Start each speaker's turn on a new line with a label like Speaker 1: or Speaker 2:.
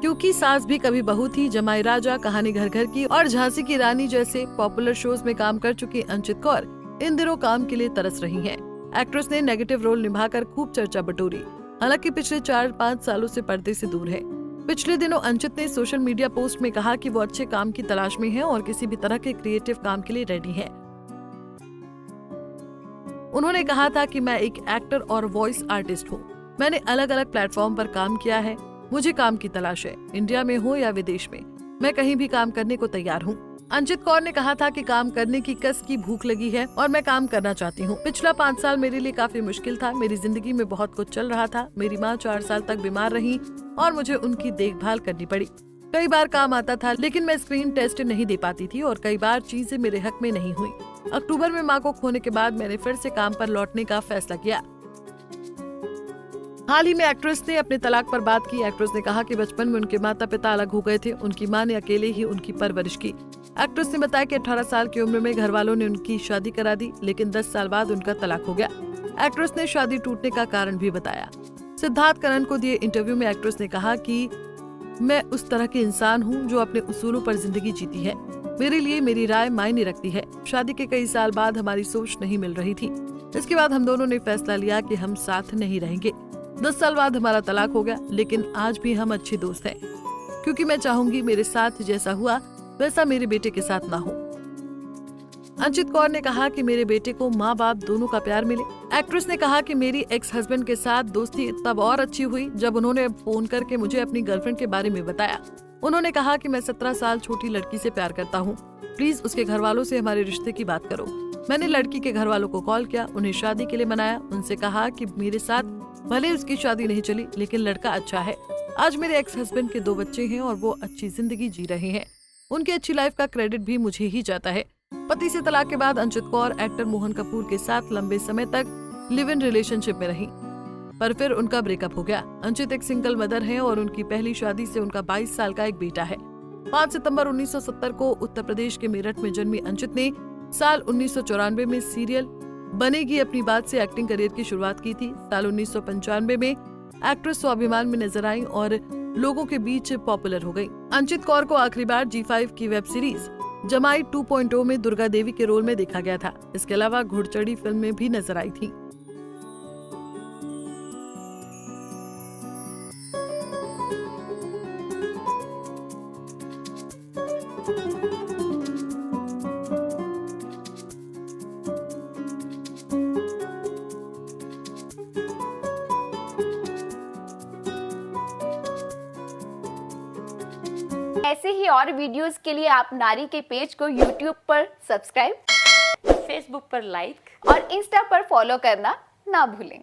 Speaker 1: क्योंकि सास भी कभी बहू थी, जमाई राजा, कहानी घर घर की और झांसी की रानी जैसे पॉपुलर शोज में काम कर चुकी अंचित कौर इन दिनों काम के लिए तरस रही हैं। एक्ट्रेस ने नेगेटिव रोल निभाकर खूब चर्चा बटोरी। हालांकि पिछले 4-5 सालों से पर्दे से दूर है। पिछले दिनों अंचित ने सोशल मीडिया पोस्ट में कहा कि वो अच्छे काम की तलाश में है और किसी भी तरह के क्रिएटिव काम के लिए रेडी है। उन्होंने कहा था कि मैं एक एक्टर और वॉइस आर्टिस्ट हूँ। मैंने अलग अलग प्लेटफॉर्म पर काम किया है। मुझे काम की तलाश है, इंडिया में हो या विदेश में, मैं कहीं भी काम करने को तैयार हूँ। अंचित कौर ने कहा था कि काम करने की कस की भूख लगी है और मैं काम करना चाहती हूँ। पिछला 5 साल मेरे लिए काफी मुश्किल था। मेरी जिंदगी में बहुत कुछ चल रहा था। मेरी माँ 4 साल तक बीमार रही और मुझे उनकी देखभाल करनी पड़ी। कई बार काम आता था लेकिन मैं स्क्रीन टेस्ट नहीं दे पाती थी और कई बार चीजें मेरे हक में नहीं हुई। अक्टूबर में माँ को खोने के बाद मैंने फिर से काम पर लौटने का फैसला किया। हाल ही में एक्ट्रेस ने अपने तलाक पर बात की। एक्ट्रेस ने कहा कि बचपन में उनके माता पिता अलग हो गए थे। उनकी मां ने अकेले ही उनकी परवरिश की। एक्ट्रेस ने बताया कि 18 साल की उम्र में घर वालों ने उनकी शादी करा दी, लेकिन 10 साल बाद उनका तलाक हो गया। एक्ट्रेस ने शादी टूटने का कारण भी बताया। सिद्धार्थ करण को दिए इंटरव्यू में एक्ट्रेस ने कहा कि मैं उस तरह के इंसान हूँ जो अपने उसूलों पर जिंदगी जीती है। मेरे लिए मेरी राय मायने रखती है। शादी के कई साल बाद हमारी सोच नहीं मिल रही थी। इसके बाद हम दोनों ने फैसला लिया कि हम साथ नहीं रहेंगे। 10 साल बाद हमारा तलाक हो गया, लेकिन आज भी हम अच्छे दोस्त हैं, क्योंकि मैं चाहूंगी मेरे साथ जैसा हुआ वैसा मेरे बेटे के साथ ना हो। अंचित कौर ने कहा कि मेरे बेटे को माँ बाप दोनों का प्यार मिले। एक्ट्रेस ने कहा कि मेरी एक्स हस्बैंड के साथ दोस्ती तब और अच्छी हुई जब उन्होंने फोन करके मुझे अपनी गर्लफ्रेंड के बारे में बताया। उन्होंने कहा कि मैं 17 साल छोटी लड़की से प्यार करता हूँ, प्लीज उसके घर वालों से हमारे रिश्ते की बात करो। मैंने लड़की के घर वालों को कॉल किया, उन्हें शादी के लिए मनाया। उनसे कहा कि मेरे साथ भले उसकी शादी नहीं चली, लेकिन लड़का अच्छा है। आज मेरे एक्स हस्बैंड के 2 बच्चे हैं और वो अच्छी जिंदगी जी रहे हैं। उनकी अच्छी लाइफ का क्रेडिट भी मुझे ही जाता है। पति से तलाक के बाद अंचित कौर एक्टर मोहन कपूर के साथ लंबे समय तक लिव इन रिलेशनशिप में रही, पर फिर उनका ब्रेकअप हो गया। अंचित एक सिंगल मदर है और उनकी पहली शादी से उनका 22 साल का एक बेटा है। 5 सितंबर 1970 को उत्तर प्रदेश के मेरठ में जन्मी अंचित ने साल 1994 में सीरियल बनेगी अपनी बात से एक्टिंग करियर की शुरुआत की थी। साल 1995 में एक्ट्रेस स्वाभिमान में नजर आई और लोगों के बीच पॉपुलर हो गई। अंचित कौर को आखिरी बार G5 की वेब सीरीज जमाई 2.0 में दुर्गा देवी के रोल में देखा गया था। इसके अलावा घुड़चढ़ी फिल्म में भी नजर आई थी।
Speaker 2: ऐसे ही और वीडियोस के लिए आप नारी के पेज को YouTube पर सब्सक्राइब,
Speaker 3: फेसबुक पर लाइक
Speaker 2: और इंस्टा पर फॉलो करना ना भूलें।